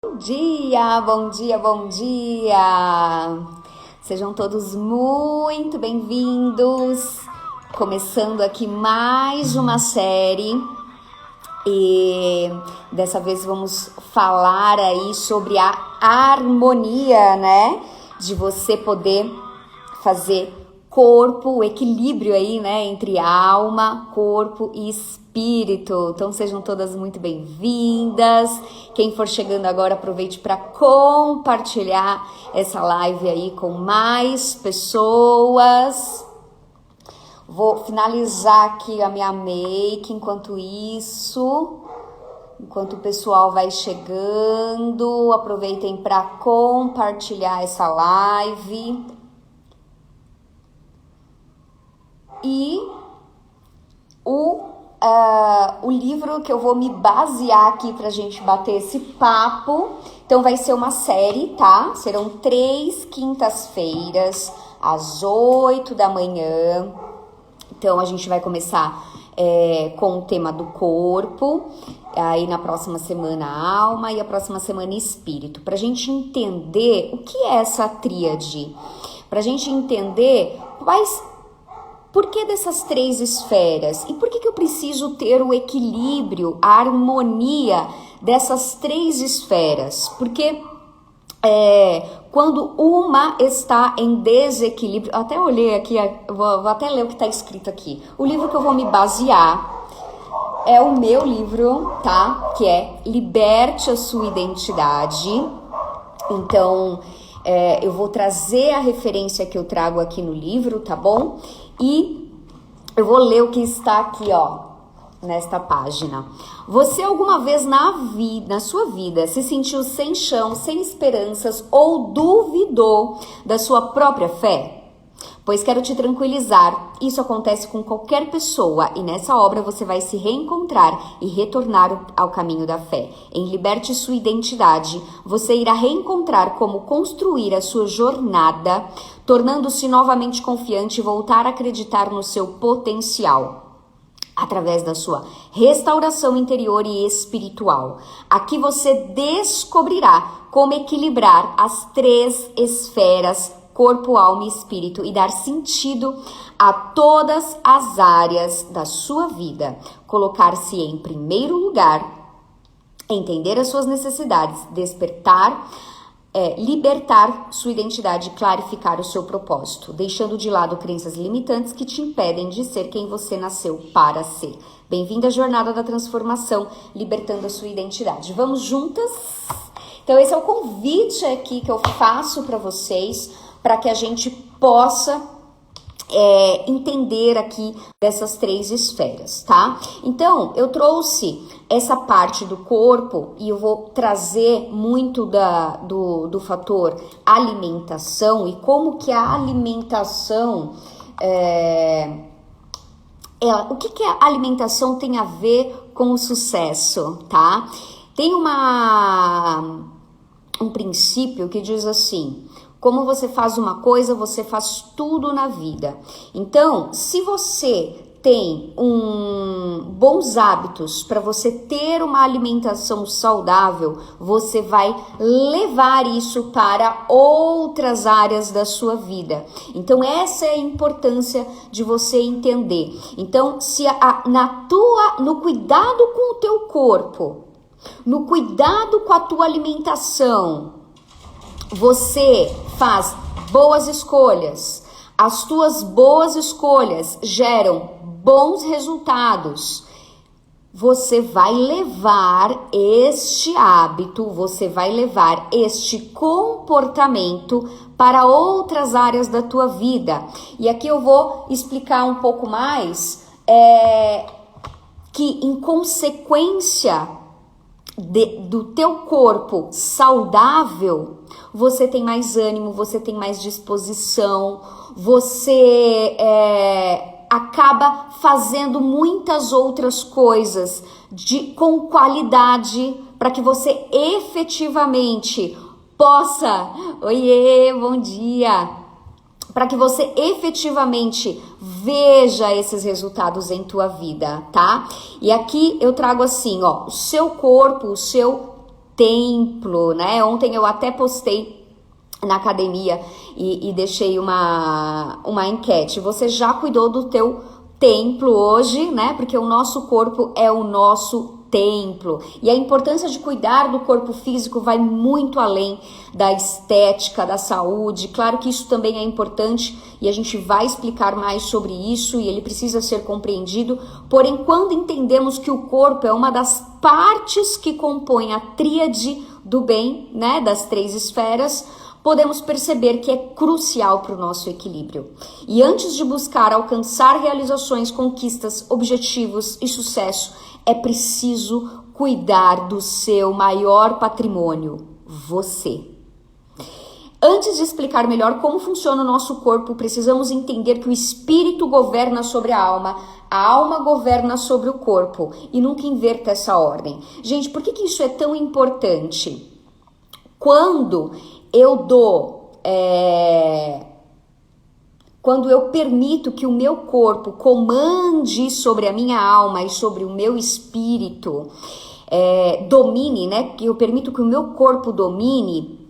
Bom dia, bom dia, bom dia! Sejam todos muito bem-vindos. Começando aqui mais uma série e dessa vez vamos falar aí sobre a harmonia, né? De você poder fazer corpo, o equilíbrio aí, né? Entre alma, corpo e espírito. Então sejam todas muito bem-vindas. Quem for chegando agora, aproveite para compartilhar essa live aí com mais pessoas. Vou finalizar aqui a minha make enquanto isso. Enquanto o pessoal vai chegando, aproveitem para compartilhar essa live. E o livro que eu vou me basear aqui pra gente bater esse papo, então vai ser uma série, tá? Serão 3 quintas-feiras, às 8 da manhã. Então a gente vai começar com o tema do corpo, aí na próxima semana alma e a próxima semana espírito. Pra gente entender o que é essa tríade, pra gente entender por que dessas 3 esferas? E por que eu preciso ter o equilíbrio, a harmonia dessas 3 esferas? Porque quando uma está em desequilíbrio... Eu até olhei aqui, vou até ler o que está escrito aqui. O livro que eu vou me basear é o meu livro, tá? Que é Liberte a Sua Identidade. Então, eu vou trazer a referência que eu trago aqui no livro, tá bom? E eu vou ler o que está aqui, ó, nesta página. Você alguma vez na sua vida se sentiu sem chão, sem esperanças ou duvidou da sua própria fé? Pois quero te tranquilizar, isso acontece com qualquer pessoa e nessa obra você vai se reencontrar e retornar ao caminho da fé. Em Liberte Sua Identidade, você irá reencontrar como construir a sua jornada, tornando-se novamente confiante e voltar a acreditar no seu potencial, através da sua restauração interior e espiritual. Aqui você descobrirá como equilibrar as 3 esferas, corpo, alma e espírito, e dar sentido a todas as áreas da sua vida. Colocar-se em primeiro lugar, entender as suas necessidades, despertar, libertar sua identidade e clarificar o seu propósito, deixando de lado crenças limitantes que te impedem de ser quem você nasceu para ser. Bem-vinda à jornada da transformação, libertando a sua identidade. Vamos juntas? Então esse é o convite aqui que eu faço para vocês, para que a gente possa entender aqui dessas 3 esferas, tá? Então, eu trouxe essa parte do corpo e eu vou trazer muito do fator alimentação e como que a alimentação... o que a alimentação tem a ver com o sucesso, tá? Tem um princípio que diz assim... Como você faz uma coisa, você faz tudo na vida. Então, se você tem bons hábitos para você ter uma alimentação saudável, você vai levar isso para outras áreas da sua vida. Então, essa é a importância de você entender. Então, se no cuidado com o teu corpo, no cuidado com a tua alimentação, você faz boas escolhas, as tuas boas escolhas geram bons resultados, você vai levar este hábito, você vai levar este comportamento para outras áreas da tua vida. E aqui eu vou explicar um pouco mais, que em consequência do teu corpo saudável, você tem mais ânimo, você tem mais disposição, você acaba fazendo muitas outras coisas com qualidade para que você efetivamente possa... Oiê, bom dia! Para que você efetivamente veja esses resultados em tua vida, tá? E aqui eu trago assim, ó, o seu corpo, o seu templo, né? Ontem eu até postei na academia e deixei uma enquete. Você já cuidou do teu templo hoje, né? Porque o nosso corpo é o nosso templo. E a importância de cuidar do corpo físico vai muito além da estética, da saúde. Claro que isso também é importante e a gente vai explicar mais sobre isso e ele precisa ser compreendido. Porém, quando entendemos que o corpo é uma das partes que compõem a tríade do bem, né? Das 3 esferas, podemos perceber que é crucial para o nosso equilíbrio. E antes de buscar alcançar realizações, conquistas, objetivos e sucesso, é preciso cuidar do seu maior patrimônio, você. Antes de explicar melhor como funciona o nosso corpo, precisamos entender que o espírito governa sobre a alma governa sobre o corpo, e nunca inverta essa ordem. Gente, por que isso é tão importante? Quando eu permito que o meu corpo comande sobre a minha alma e sobre o meu espírito, domine, né? Que eu permito que o meu corpo domine,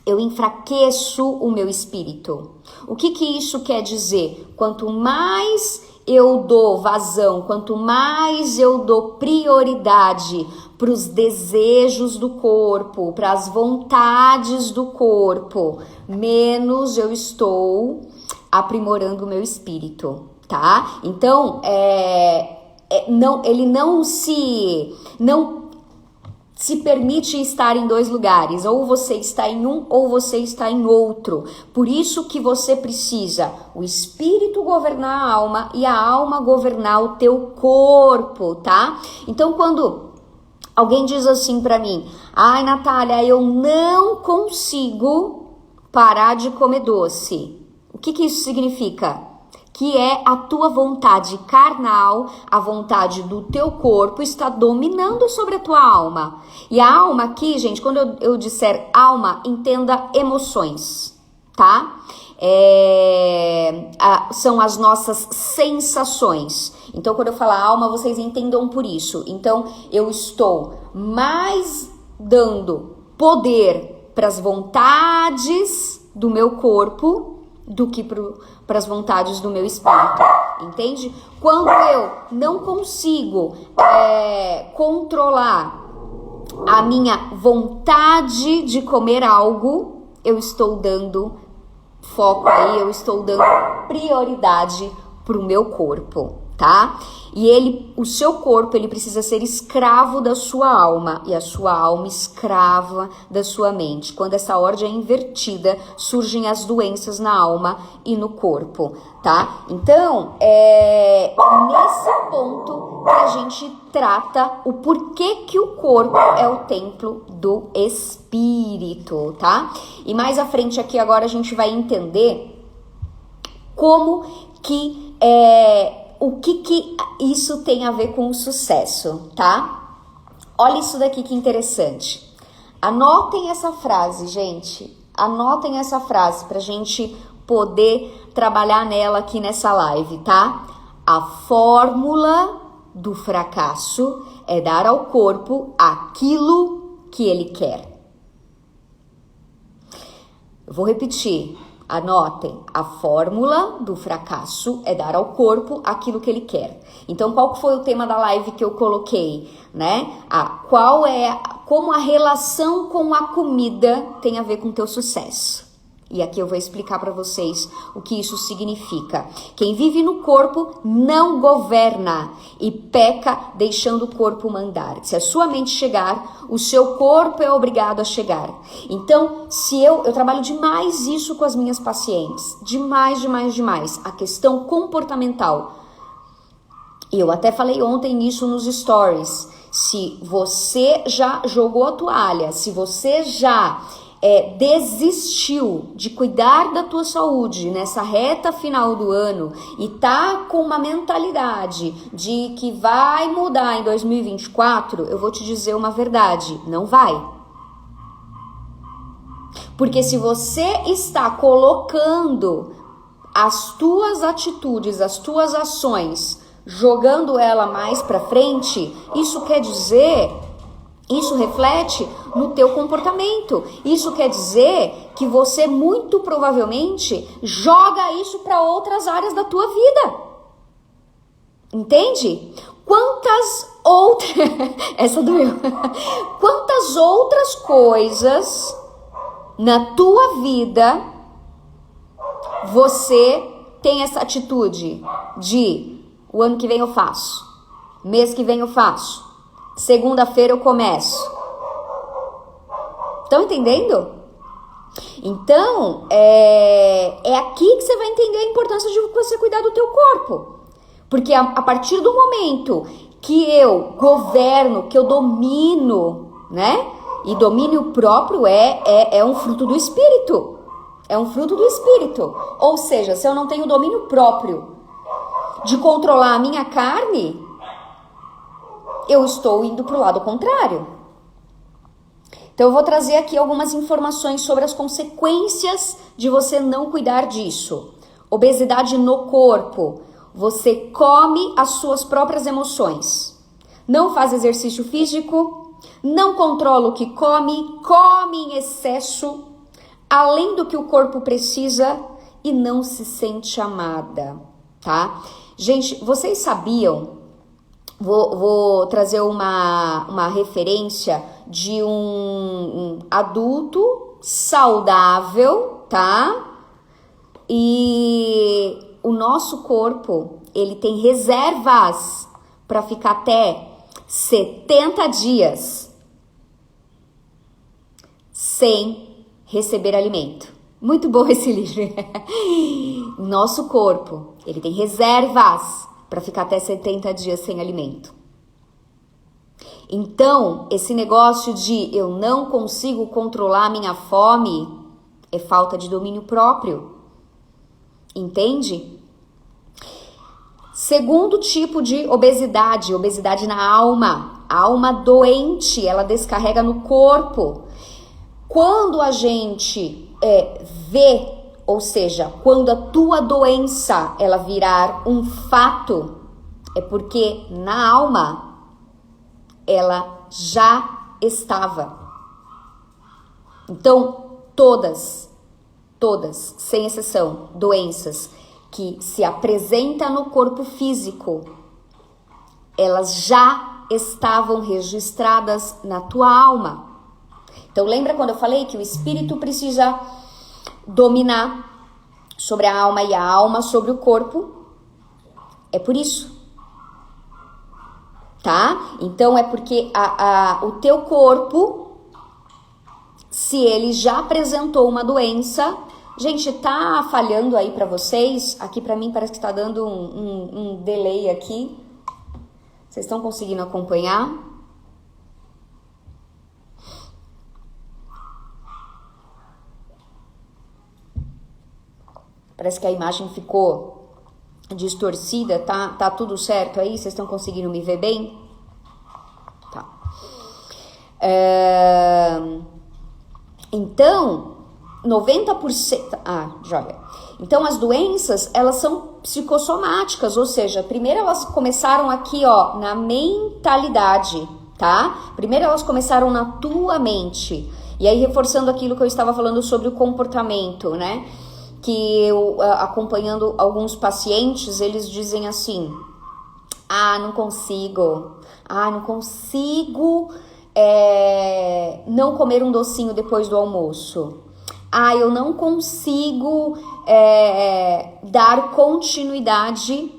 eu enfraqueço o meu espírito. O que isso quer dizer? Quanto mais eu dou vazão, quanto mais eu dou prioridade para os desejos do corpo, para as vontades do corpo, menos eu estou aprimorando o meu espírito, tá? Então, ele não se permite estar em 2 lugares, ou você está em um ou você está em outro. Por isso que você precisa o espírito governar a alma e a alma governar o teu corpo, tá? Então, quando alguém diz assim pra mim, ai, Natália, eu não consigo parar de comer doce. O que isso significa? Que é a tua vontade carnal, a vontade do teu corpo está dominando sobre a tua alma. E a alma aqui, gente, quando eu disser alma, entenda emoções, tá? São as nossas sensações. Então, quando eu falar alma, vocês entendam por isso. Então, eu estou mais dando poder para as vontades do meu corpo do que para as vontades do meu espírito, entende? Quando eu não consigo controlar a minha vontade de comer algo, eu estou dando foco aí, eu estou dando prioridade para o meu corpo, tá? E o seu corpo, ele precisa ser escravo da sua alma e a sua alma escrava da sua mente. Quando essa ordem é invertida, surgem as doenças na alma e no corpo, tá? Então, nesse ponto que a gente trata o porquê que o corpo é o templo do espírito, tá? E mais à frente aqui agora a gente vai entender como que o que isso tem a ver com o sucesso, tá? Olha isso daqui que interessante. Anotem essa frase, gente. Anotem essa frase pra gente poder trabalhar nela aqui nessa live, tá? A fórmula do fracasso é dar ao corpo aquilo que ele quer. Eu vou repetir. Anotem, a fórmula do fracasso é dar ao corpo aquilo que ele quer. Então, qual foi o tema da live que eu coloquei, né? Como a relação com a comida tem a ver com o teu sucesso. E aqui eu vou explicar para vocês o que isso significa. Quem vive no corpo não governa e peca deixando o corpo mandar. Se a sua mente chegar, o seu corpo é obrigado a chegar. Então, se eu trabalho demais isso com as minhas pacientes, demais. A questão comportamental. E eu até falei ontem isso nos stories. Se você já jogou a toalha, se você já desistiu de cuidar da tua saúde nessa reta final do ano e tá com uma mentalidade de que vai mudar em 2024, eu vou te dizer uma verdade, não vai. Porque se você está colocando as tuas atitudes, as tuas ações, jogando ela mais para frente, isso quer dizer, isso reflete no teu comportamento. Isso quer dizer que você muito provavelmente joga isso para outras áreas da tua vida. Entende? Quantas outras... Essa doeu. Quantas outras coisas na tua vida você tem essa atitude de o ano que vem eu faço, mês que vem eu faço, segunda-feira eu começo. Estão entendendo? Então, é aqui que você vai entender a importância de você cuidar do teu corpo. Porque a partir do momento que eu governo, que eu domino, né? E domínio próprio é um fruto do Espírito. É um fruto do Espírito. Ou seja, se eu não tenho domínio próprio de controlar a minha carne, eu estou indo para o lado contrário. Então eu vou trazer aqui algumas informações sobre as consequências de você não cuidar disso. Obesidade no corpo. Você come as suas próprias emoções. Não faz exercício físico, não controla o que come, come em excesso, além do que o corpo precisa e não se sente amada, tá? Gente, vocês sabiam? Vou trazer uma referência de um adulto saudável, tá? E o nosso corpo, ele tem reservas para ficar até 70 dias sem receber alimento. Muito bom esse livro. Nosso corpo, ele tem reservas para ficar até 70 dias sem alimento. Então, esse negócio de eu não consigo controlar a minha fome é falta de domínio próprio. Entende? Segundo tipo de obesidade, obesidade na alma. A alma doente, ela descarrega no corpo. Quando a gente vê, ou seja, quando a tua doença ela virar um fato, é porque na alma ela já estava. Então, todas, sem exceção, doenças que se apresentam no corpo físico, elas já estavam registradas na tua alma. Então, lembra quando eu falei que o espírito precisa dominar sobre a alma e a alma sobre o corpo? É por isso. Tá? Então, é porque o teu corpo, se ele já apresentou uma doença... Gente, tá falhando aí pra vocês? Aqui pra mim parece que tá dando um delay aqui. Vocês estão conseguindo acompanhar? Parece que a imagem ficou distorcida, tá tudo certo aí? Vocês estão conseguindo me ver bem? Tá. Então, 90%... joia. Então, as doenças, elas são psicossomáticas, ou seja, primeiro elas começaram aqui, ó, na mentalidade, tá? Primeiro elas começaram na tua mente. E aí, reforçando aquilo que eu estava falando sobre o comportamento, né? Que eu, acompanhando alguns pacientes, eles dizem assim: não consigo não comer um docinho depois do almoço. Eu não consigo dar continuidade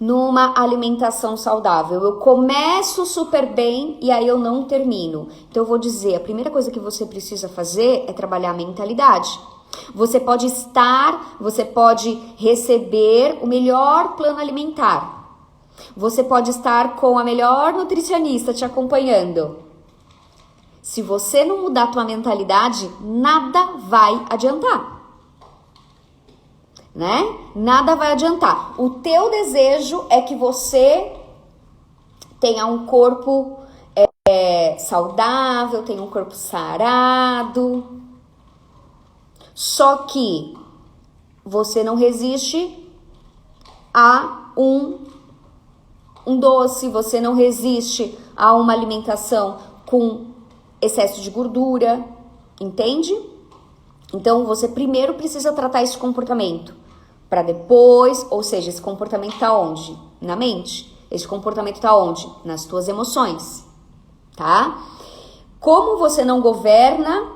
numa alimentação saudável. Eu começo super bem e aí eu não termino. Então eu vou dizer, a primeira coisa que você precisa fazer é trabalhar a mentalidade. Você pode receber o melhor plano alimentar. Você pode estar com a melhor nutricionista te acompanhando. Se você não mudar a tua mentalidade, nada vai adiantar. Né? Nada vai adiantar. O teu desejo é que você tenha um corpo saudável, tenha um corpo sarado. Só que você não resiste a um doce, você não resiste a uma alimentação com excesso de gordura, entende? Então, você primeiro precisa tratar esse comportamento, para depois, ou seja, esse comportamento tá onde? Na mente. Esse comportamento tá onde? Nas tuas emoções, tá? Como você não governa,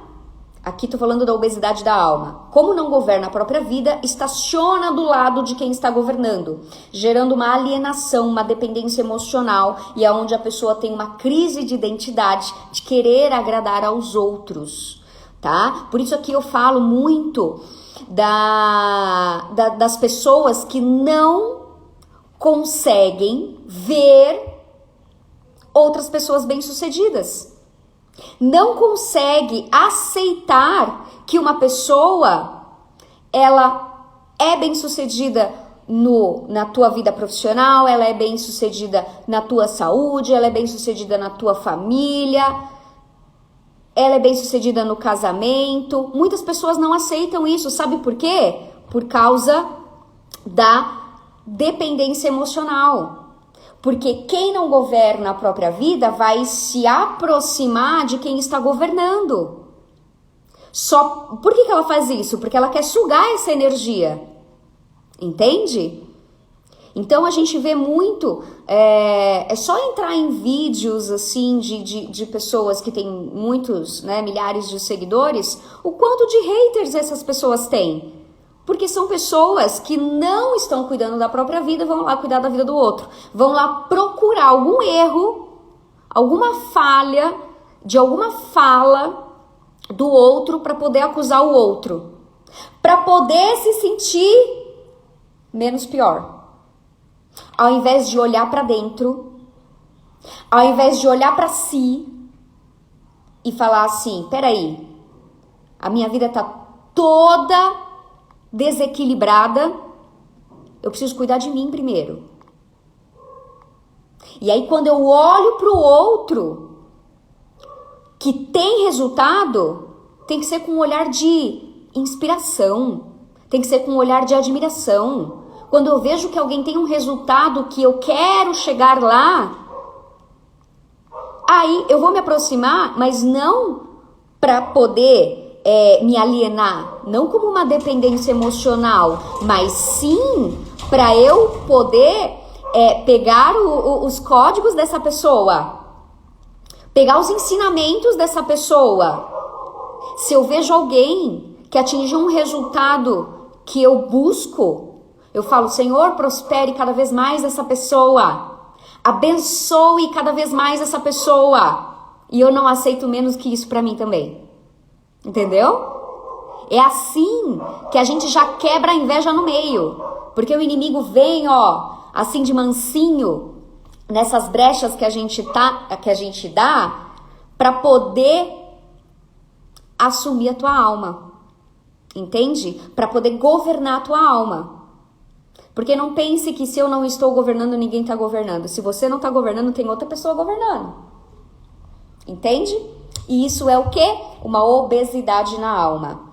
aqui tô falando da obesidade da alma, como não governa a própria vida, estaciona do lado de quem está governando, gerando uma alienação, uma dependência emocional, e é onde a pessoa tem uma crise de identidade, de querer agradar aos outros, tá? Por isso aqui eu falo muito das pessoas que não conseguem ver outras pessoas bem-sucedidas. Não consegue aceitar que uma pessoa, ela é bem-sucedida na tua vida profissional, ela é bem-sucedida na tua saúde, ela é bem-sucedida na tua família, ela é bem-sucedida no casamento. Muitas pessoas não aceitam isso, sabe por quê? Por causa da dependência emocional. Porque quem não governa a própria vida vai se aproximar de quem está governando. Por que ela faz isso? Porque ela quer sugar essa energia. Entende? Então a gente vê muito, é só entrar em vídeos assim de pessoas que têm muitos, né, milhares de seguidores, o quanto de haters essas pessoas têm. Porque são pessoas que não estão cuidando da própria vida, vão lá cuidar da vida do outro. Vão lá procurar algum erro, alguma falha, de alguma fala do outro para poder acusar o outro. Para poder se sentir menos pior. Ao invés de olhar para dentro, ao invés de olhar para si e falar assim, peraí, a minha vida tá toda desequilibrada, eu preciso cuidar de mim primeiro. E aí quando eu olho pro outro que tem resultado, tem que ser com um olhar de inspiração, tem que ser com um olhar de admiração. Quando eu vejo que alguém tem um resultado que eu quero chegar lá, aí eu vou me aproximar, mas não para poder me alienar, não como uma dependência emocional, mas sim para eu poder pegar os códigos dessa pessoa, pegar os ensinamentos dessa pessoa. Se eu vejo alguém que atingiu um resultado que eu busco, eu falo, Senhor, prospere cada vez mais essa pessoa, abençoe cada vez mais essa pessoa, e eu não aceito menos que isso para mim também. Entendeu? É assim que a gente já quebra a inveja no meio. Porque o inimigo vem, ó, assim de mansinho, nessas brechas que a gente dá, para poder assumir a tua alma. Entende? Para poder governar a tua alma. Porque não pense que se eu não estou governando, ninguém está governando. Se você não está governando, tem outra pessoa governando. Entende? E isso é o quê? Uma obesidade na alma.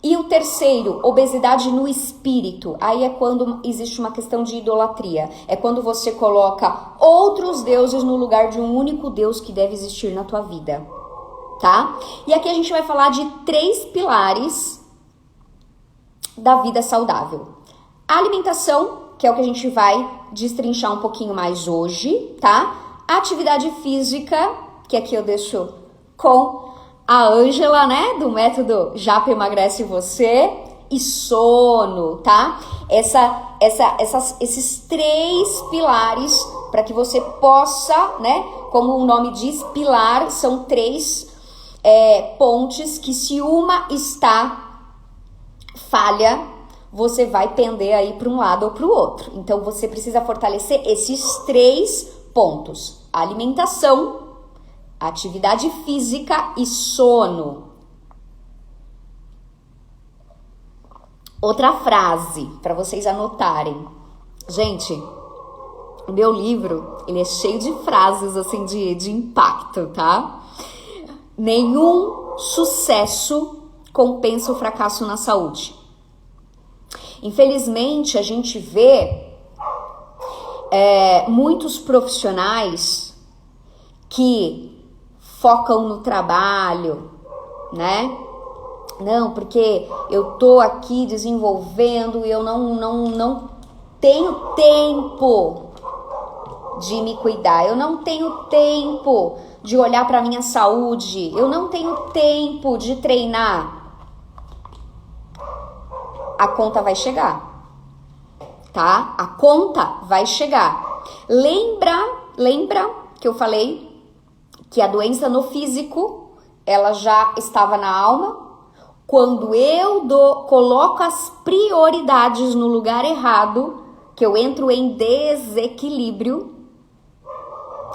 E o terceiro, obesidade no espírito. Aí é quando existe uma questão de idolatria. É quando você coloca outros deuses no lugar de um único Deus que deve existir na tua vida. Tá? E aqui a gente vai falar de 3 pilares da vida saudável. A alimentação, que é o que a gente vai destrinchar um pouquinho mais hoje, tá? A atividade física, que aqui eu deixo com a Ângela, né, do método Japa Emagrece Você, e sono, tá? Esses 3 pilares para que você possa, né, como o nome diz, pilar, são 3 pontes que se uma está falha, você vai pender aí para um lado ou para o outro. Então você precisa fortalecer esses 3 pontos: alimentação, atividade física e sono. Outra frase para vocês anotarem. Gente, o meu livro, ele é cheio de frases assim de impacto, tá? Nenhum sucesso compensa o fracasso na saúde. Infelizmente, a gente vê muitos profissionais que focam no trabalho, né? Não, porque eu tô aqui desenvolvendo e eu não tenho tempo de me cuidar. Eu não tenho tempo de olhar para minha saúde. Eu não tenho tempo de treinar. A conta vai chegar, tá? A conta vai chegar. Lembra que eu falei que a doença no físico, ela já estava na alma? Quando eu coloco as prioridades no lugar errado, que eu entro em desequilíbrio,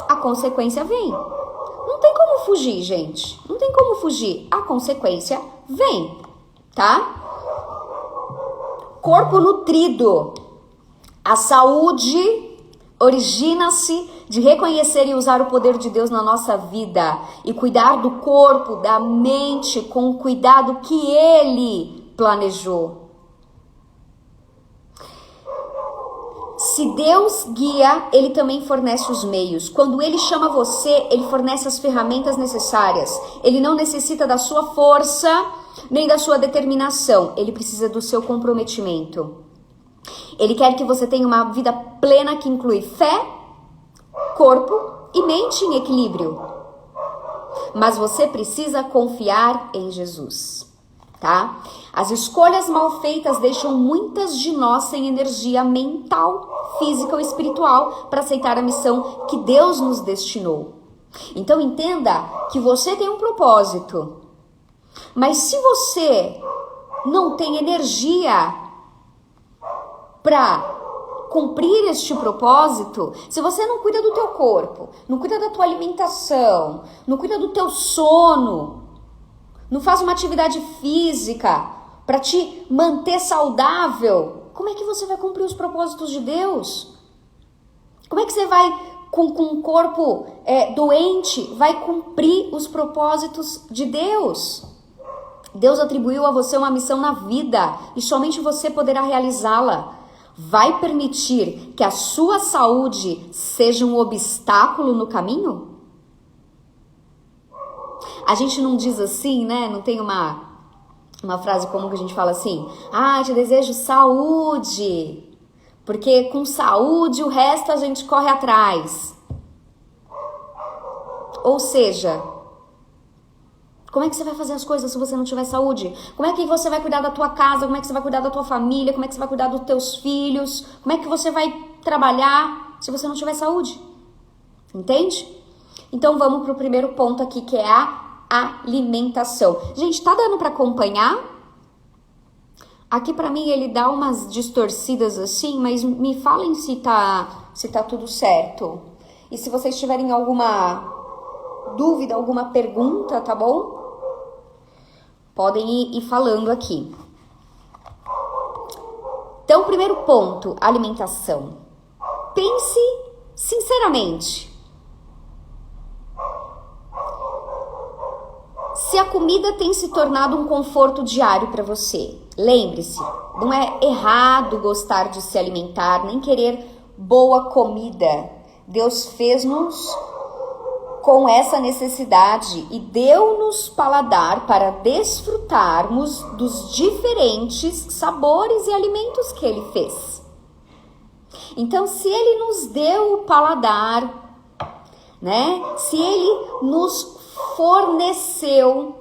a consequência vem. Não tem como fugir, gente. Não tem como fugir. A consequência vem, tá? Corpo nutrido. A saúde origina-se de reconhecer e usar o poder de Deus na nossa vida e cuidar do corpo, da mente com o cuidado que Ele planejou. Se Deus guia, Ele também fornece os meios. Quando Ele chama você, Ele fornece as ferramentas necessárias. Ele não necessita da sua força, nem da sua determinação. Ele precisa do seu comprometimento. Ele quer que você tenha uma vida plena que inclui fé, corpo e mente em equilíbrio. Mas você precisa confiar em Jesus, tá? As escolhas mal feitas deixam muitas de nós sem energia mental, física ou espiritual para aceitar a missão que Deus nos destinou. Então entenda que você tem um propósito. Mas se você não tem energia para cumprir este propósito, se você não cuida do teu corpo, não cuida da tua alimentação, não cuida do teu sono, não faz uma atividade física para te manter saudável, como é que você vai cumprir os propósitos de Deus? Como é que você vai, com um corpo doente, vai cumprir os propósitos de Deus? Deus atribuiu a você uma missão na vida e somente você poderá realizá-la. Vai permitir que a sua saúde seja um obstáculo no caminho? A gente não diz assim, né? Não tem uma frase comum que a gente fala assim: ah, te desejo saúde, porque com saúde o resto a gente corre atrás. Ou seja, como é que você vai fazer as coisas se você não tiver saúde? Como é que você vai cuidar da tua casa? Como é que você vai cuidar da tua família? Como é que você vai cuidar dos teus filhos? Como é que você vai trabalhar se você não tiver saúde? Entende? Então vamos pro primeiro ponto aqui, que é a alimentação. Gente, tá dando para acompanhar? Aqui para mim ele dá umas distorcidas assim, mas me falem se tá tudo certo. E se vocês tiverem alguma dúvida, alguma pergunta, tá bom? Podem ir falando aqui. Então, primeiro ponto, alimentação. Pense sinceramente. Se a comida tem se tornado um conforto diário para você. Lembre-se, não é errado gostar de se alimentar, nem querer boa comida. Deus fez-nos com essa necessidade e deu-nos paladar para desfrutarmos dos diferentes sabores e alimentos que Ele fez. Então, se Ele nos deu o paladar, né? Se Ele nos forneceu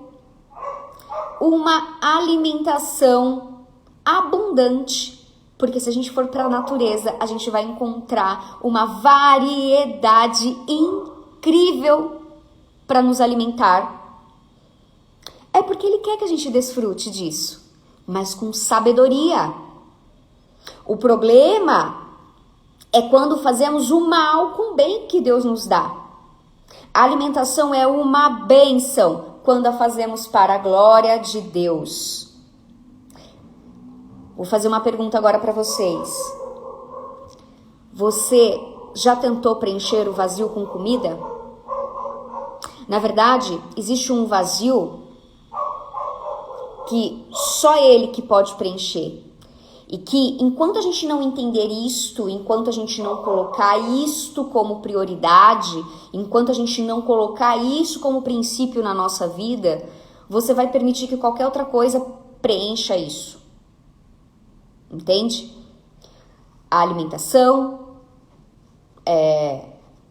uma alimentação abundante, porque se a gente for para a natureza, a gente vai encontrar uma variedade incrível para nos alimentar. É porque Ele quer que a gente desfrute disso, mas com sabedoria. O problema é quando fazemos o mal com o bem que Deus nos dá. A alimentação é uma bênção quando a fazemos para a glória de Deus. Vou fazer uma pergunta agora para vocês. Você já tentou preencher o vazio com comida? Na verdade, existe um vazio que só Ele que pode preencher. E que enquanto a gente não entender isto, enquanto a gente não colocar isto como prioridade, enquanto a gente não colocar isso como princípio na nossa vida, você vai permitir que qualquer outra coisa preencha isso. Entende? A alimentação,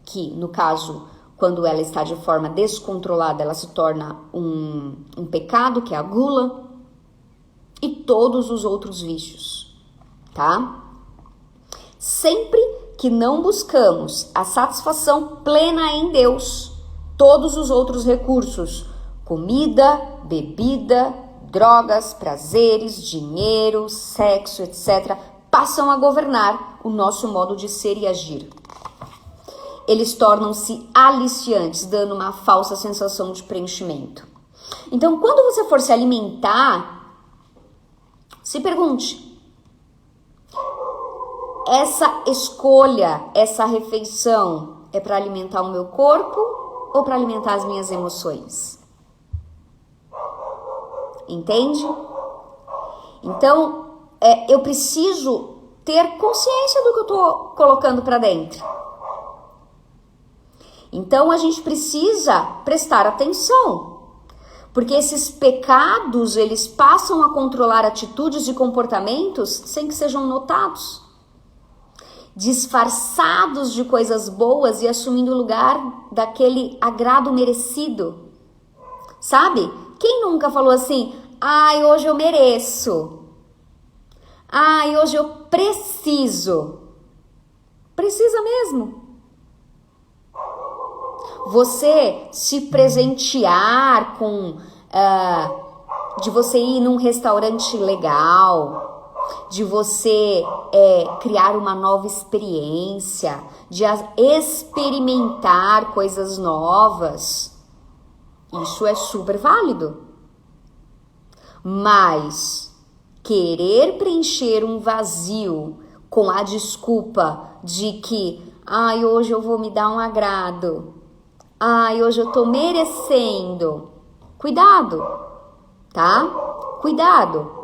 que no caso, quando ela está de forma descontrolada, ela se torna um pecado, que é a gula, e todos os outros vícios, tá? Sempre que não buscamos a satisfação plena em Deus, todos os outros recursos, comida, bebida, drogas, prazeres, dinheiro, sexo, etc., passam a governar o nosso modo de ser e agir. Eles tornam-se aliciantes, dando uma falsa sensação de preenchimento. Então, quando você for se alimentar, se pergunte, essa escolha, essa refeição é para alimentar o meu corpo ou para alimentar as minhas emoções? Entende? Então, eu preciso ter consciência do que eu estou colocando para dentro. Então, a gente precisa prestar atenção. Porque esses pecados, eles passam a controlar atitudes e comportamentos sem que sejam notados. Disfarçados de coisas boas e assumindo o lugar daquele agrado merecido. Sabe? Quem nunca falou assim, ai, hoje eu mereço. Ai, hoje eu preciso. Precisa mesmo. Você se presentear de você ir num restaurante legal, de você criar uma nova experiência, de experimentar coisas novas, isso é super válido. Mas querer preencher um vazio com a desculpa de que, ai, hoje eu vou me dar um agrado, ai, hoje eu tô merecendo. Cuidado, tá? Cuidado.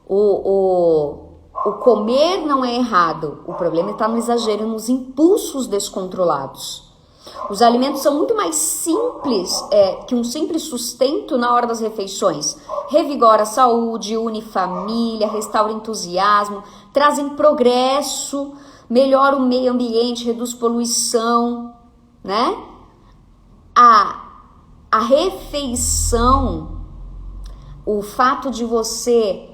O comer não é errado. O problema está no exagero, nos impulsos descontrolados. Os alimentos são muito mais simples que um simples sustento na hora das refeições. Revigora a saúde, une família, restaura entusiasmo, trazem progresso, melhora o meio ambiente, reduz poluição, né? A refeição, o fato de você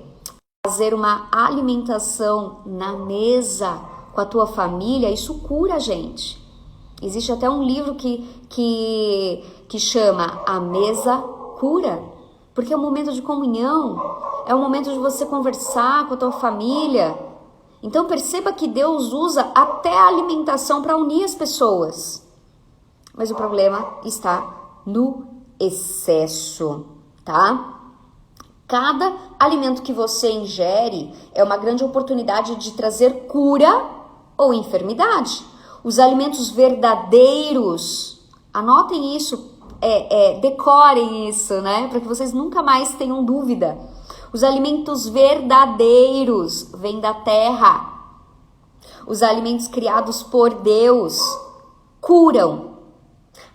fazer uma alimentação na mesa com a tua família, isso cura a gente. Existe até um livro que chama A Mesa Cura, porque é um momento de comunhão, é um momento de você conversar com a tua família. Então perceba que Deus usa até a alimentação para unir as pessoas. Mas o problema está no excesso, tá? Cada alimento que você ingere é uma grande oportunidade de trazer cura ou enfermidade. Os alimentos verdadeiros, anotem isso, decorem isso, né? Para que vocês nunca mais tenham dúvida. Os alimentos verdadeiros vêm da terra. Os alimentos criados por Deus curam.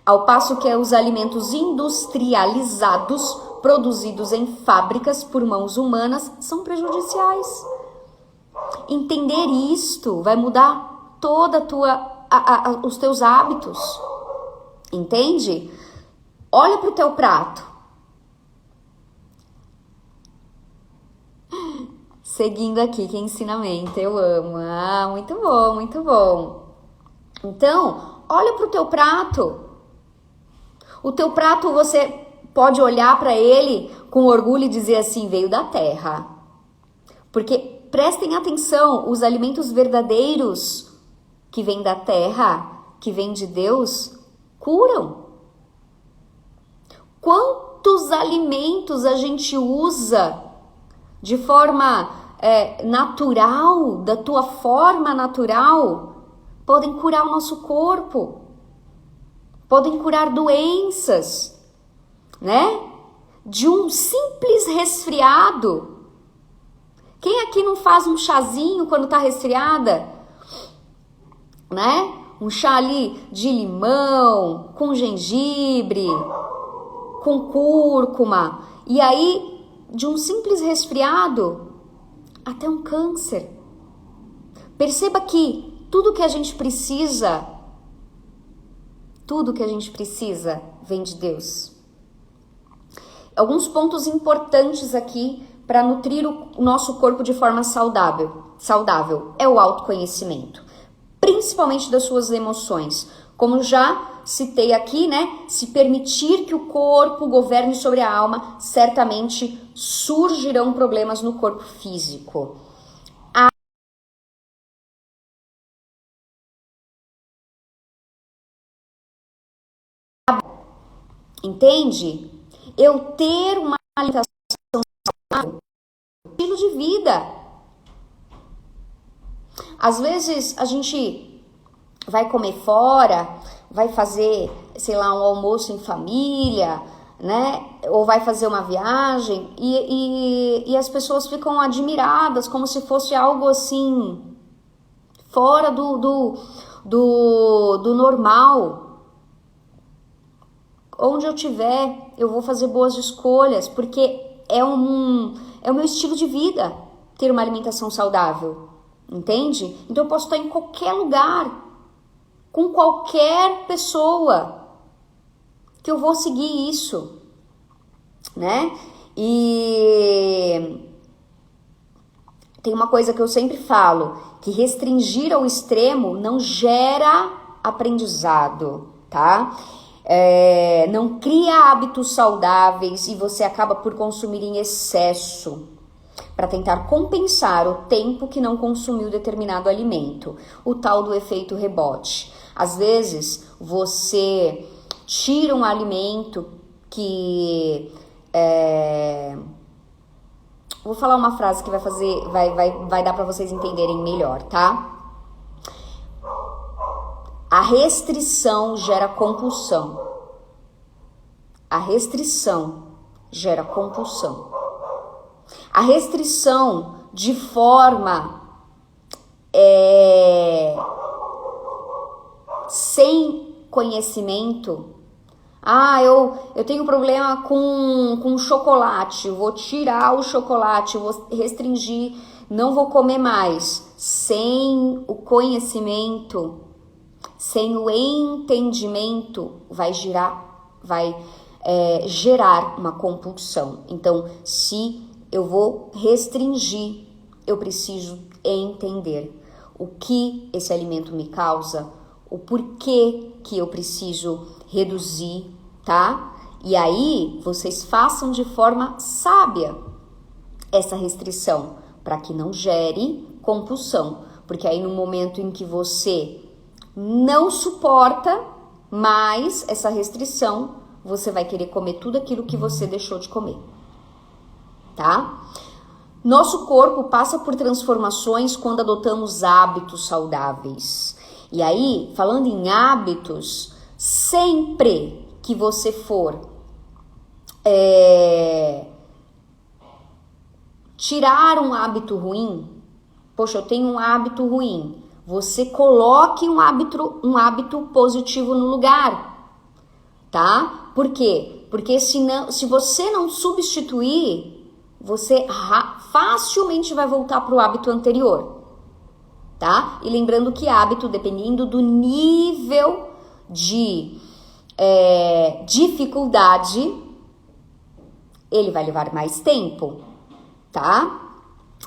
Ao passo que os alimentos industrializados, produzidos em fábricas por mãos humanas, são prejudiciais. Entender isto vai mudar toda os teus hábitos. Entende? Olha para o teu prato. Seguindo aqui, que ensinamento, eu amo. Ah, muito bom, muito bom. Então, olha para o teu prato. O teu prato, você pode olhar para ele com orgulho e dizer assim, veio da terra. Porque, prestem atenção, os alimentos verdadeiros que vêm da terra, que vêm de Deus, curam. Quantos alimentos a gente usa de forma natural, da tua forma natural, podem curar o nosso corpo, podem curar doenças, né? De um simples resfriado, Quem aqui não faz um chazinho quando tá resfriada? Né? Um chá ali de limão, com gengibre, com cúrcuma. E aí, de um simples resfriado até um câncer. Perceba que tudo que a gente precisa vem de Deus. Alguns pontos importantes aqui para nutrir o nosso corpo de forma saudável é o autoconhecimento, principalmente das suas emoções. Como já citei aqui, né? Se permitir que o corpo governe sobre a alma, certamente surgirão problemas no corpo físico. Entende? Eu ter uma alimentação saudável, estilo de vida. Às vezes a gente vai comer fora, vai fazer, sei lá, um almoço em família, né? Ou vai fazer uma viagem e as pessoas ficam admiradas, como se fosse algo assim, fora do normal. Onde eu estiver, eu vou fazer boas escolhas, porque é o meu estilo de vida ter uma alimentação saudável, entende? Então eu posso estar em qualquer lugar, com qualquer pessoa, que eu vou seguir isso, né? E tem uma coisa que eu sempre falo, que restringir ao extremo não gera aprendizado, tá? Não cria hábitos saudáveis e você acaba por consumir em excesso para tentar compensar o tempo que não consumiu determinado alimento, o tal do efeito rebote. Às vezes você tira um alimento que vou falar uma frase que vai dar para vocês entenderem melhor, tá? A restrição gera compulsão. A restrição gera compulsão. A restrição de forma sem conhecimento. Eu tenho problema com chocolate, vou tirar o chocolate, vou restringir, não vou comer mais. Sem o conhecimento, sem o entendimento, vai gerar uma compulsão. Então, se eu vou restringir, eu preciso entender o que esse alimento me causa, o porquê que eu preciso reduzir, tá? E aí, vocês façam de forma sábia essa restrição, para que não gere compulsão. Porque aí, no momento em que você não suporta mais essa restrição, você vai querer comer tudo aquilo que você deixou de comer, tá? Nosso corpo passa por transformações quando adotamos hábitos saudáveis. E aí, falando em hábitos, sempre que você for tirar um hábito ruim, poxa, eu tenho um hábito ruim, você coloque um hábito positivo no lugar, tá? Por quê? Porque se você não substituir, você facilmente vai voltar para o hábito anterior, tá? E lembrando que hábito, dependendo do nível de dificuldade, ele vai levar mais tempo, tá?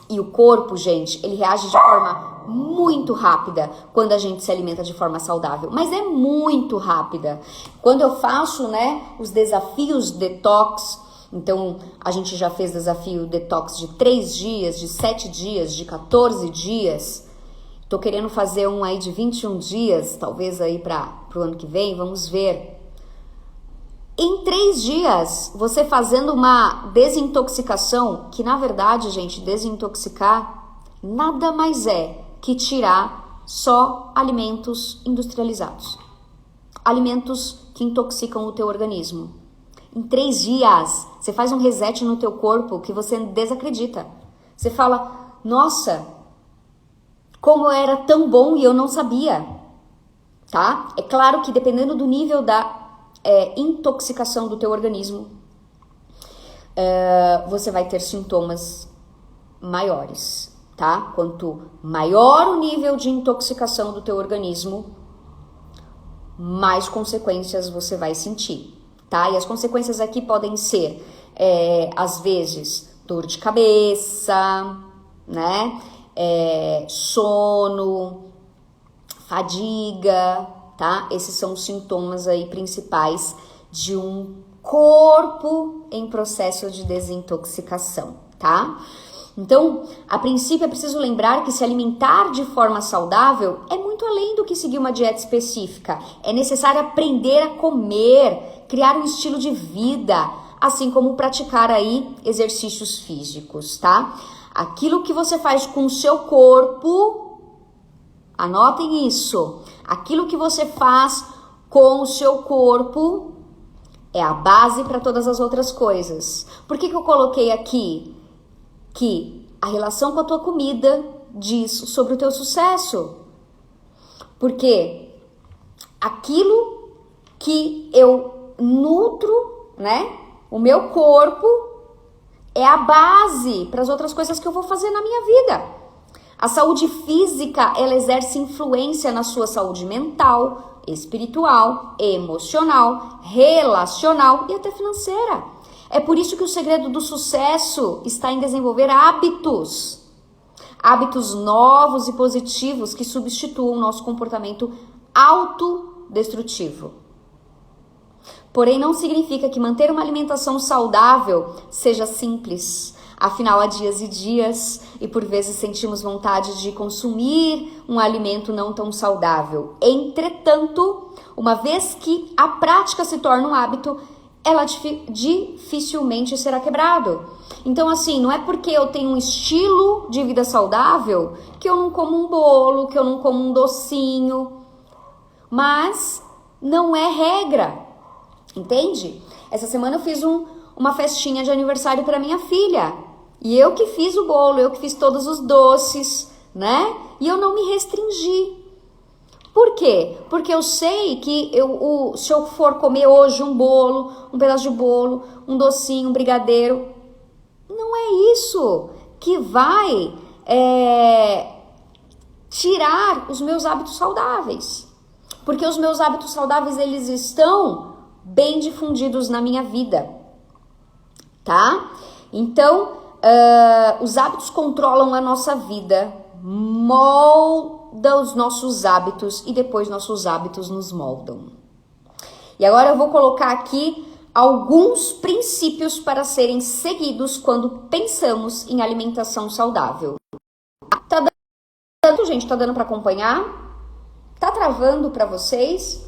E o corpo, gente, ele reage de forma muito rápida quando a gente se alimenta de forma saudável, mas é muito rápida. Quando eu faço, né, os desafios detox, então a gente já fez desafio detox de 3 dias, de 7 dias, de 14 dias. Tô querendo fazer um aí de 21 dias, talvez aí pro ano que vem, vamos ver. Em 3 dias, você fazendo uma desintoxicação, que na verdade, gente, desintoxicar nada mais é que tirar só alimentos industrializados. Alimentos que intoxicam o teu organismo. Em 3 dias, você faz um reset no teu corpo que você desacredita. Você fala, nossa, como era tão bom e eu não sabia, tá? É claro que dependendo do nível da intoxicação do teu organismo, você vai ter sintomas maiores, tá? Quanto maior o nível de intoxicação do teu organismo, mais consequências você vai sentir, tá? E as consequências aqui podem ser, às vezes, dor de cabeça, né? Sono, fadiga, tá? Esses são os sintomas aí principais de um corpo em processo de desintoxicação, tá? Então, a princípio é preciso lembrar que se alimentar de forma saudável é muito além do que seguir uma dieta específica. É necessário aprender a comer, criar um estilo de vida, assim como praticar aí exercícios físicos, tá? Aquilo que você faz com o seu corpo, anotem isso, aquilo que você faz com o seu corpo é a base para todas as outras coisas. Por que eu coloquei aqui que a relação com a tua comida diz sobre o teu sucesso? Porque aquilo que eu nutro, né, o meu corpo é a base para as outras coisas que eu vou fazer na minha vida. A saúde física, ela exerce influência na sua saúde mental, espiritual, emocional, relacional e até financeira. É por isso que o segredo do sucesso está em desenvolver hábitos. Hábitos novos e positivos que substituam o nosso comportamento autodestrutivo. Porém, não significa que manter uma alimentação saudável seja simples. Afinal, há dias e dias e por vezes sentimos vontade de consumir um alimento não tão saudável. Entretanto, uma vez que a prática se torna um hábito, ela dificilmente será quebrado. Então, assim, não é porque eu tenho um estilo de vida saudável que eu não como um bolo, que eu não como um docinho. Mas não é regra, entende? Essa semana eu fiz uma festinha de aniversário para minha filha. E eu que fiz o bolo, eu que fiz todos os doces, né? E eu não me restringi. Por quê? Porque eu sei que se eu for comer hoje um bolo, um pedaço de bolo, um docinho, um brigadeiro, não é isso que vai tirar os meus hábitos saudáveis. Porque os meus hábitos saudáveis, eles estão bem difundidos na minha vida, tá? Então, os hábitos controlam a nossa vida, molda os nossos hábitos e depois nossos hábitos nos moldam. E agora eu vou colocar aqui alguns princípios para serem seguidos quando pensamos em alimentação saudável. Tá dando, gente? Tá dando para acompanhar? Tá travando para vocês?